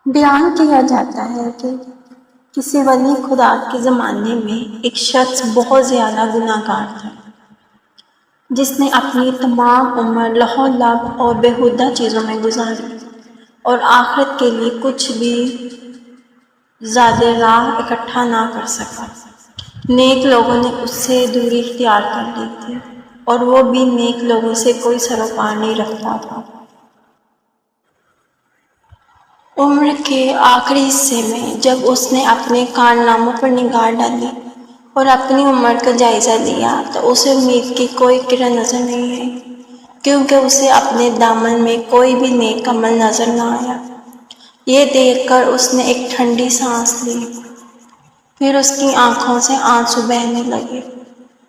بیان کیا جاتا ہے کہ کسی ولی خدا کے زمانے میں ایک شخص بہت زیادہ گناہ گار تھا، جس نے اپنی تمام عمر لہو لعب اور بیہودہ چیزوں میں گزاری اور آخرت کے لیے کچھ بھی زیادہ راہ اکٹھا نہ کر سکا۔ نیک لوگوں نے اس سے دوری اختیار کر لی تھی اور وہ بھی نیک لوگوں سے کوئی سروکار نہیں رکھتا تھا۔ عمر کے آخری حصے میں جب اس نے اپنے کارناموں پر نگاہ ڈالی اور اپنی عمر کا جائزہ لیا تو اسے امید کی کوئی کرن نظر نہیں آئی، کیونکہ اسے اپنے دامن میں کوئی بھی نیک عمل نظر نہ آیا۔ یہ دیکھ کر اس نے ایک ٹھنڈی سانس لی، پھر اس کی آنکھوں سے آنسو بہنے لگے۔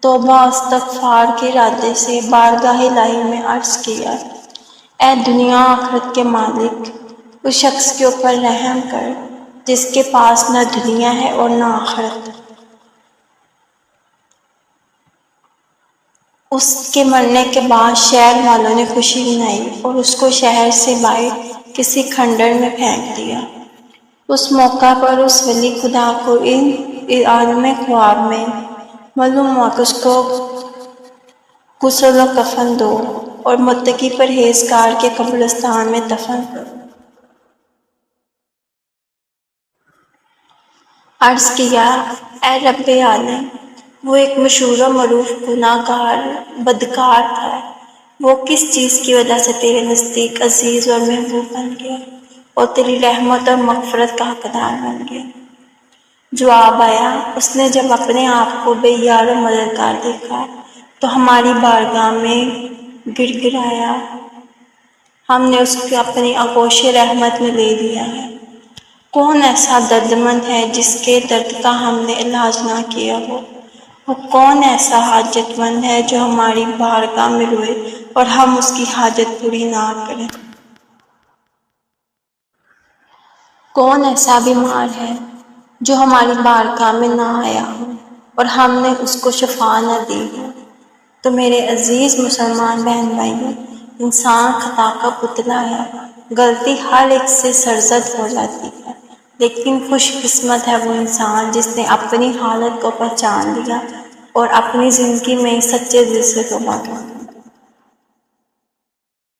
توبہ استغفار کے ارادے سے بارگاہ الہی میں عرض کیا، اے دنیا آخرت کے مالک، اس شخص کے اوپر رحم کر جس کے پاس نہ دنیا ہے اور نہ آخرت۔ اس کے مرنے کے بعد شہر والوں نے خوشی منائی اور اس کو شہر سے باہر کسی کھنڈر میں پھینک دیا۔ اس موقع پر اس ولی خدا کو ان عالم خواب میں معلوم ہوا کہ اس کو غسل و کفن دو اور متقی پرہیزگار کے قبرستان میں دفن کرو۔ عرض کیا، اے رب عالم، وہ ایک مشہور و معروف گناہ گار بدکار تھا، وہ کس چیز کی وجہ سے تیرے نزدیک عزیز اور محبوب بن گیا اور تیری رحمت اور مغفرت کا حقدار بن گیا؟ جواب آیا، اس نے جب اپنے آپ کو بے یار و مددگار دیکھا تو ہماری بارگاہ میں گڑ گڑایا، ہم نے اس کو اپنی آغوش رحمت میں لے لیا ہے۔ کون ایسا درد مند ہے جس کے درد کا ہم نے علاج نہ کیا ہو؟ وہ کون ایسا حاجت مند ہے جو ہماری بارگاہ میں روئے اور ہم اس کی حاجت پوری نہ کریں؟ کون ایسا بیمار ہے جو ہماری بارگاہ میں نہ آیا ہو اور ہم نے اس کو شفا نہ دی ہو؟ تو میرے عزیز مسلمان بہن بھائیوں، انسان خطا کا پتلا ہے، غلطی ہر ایک سے سرزد ہو جاتی ہے، لیکن خوش قسمت ہے وہ انسان جس نے اپنی حالت کو پہچان لیا اور اپنی زندگی میں سچے دل سے توبہ کی۔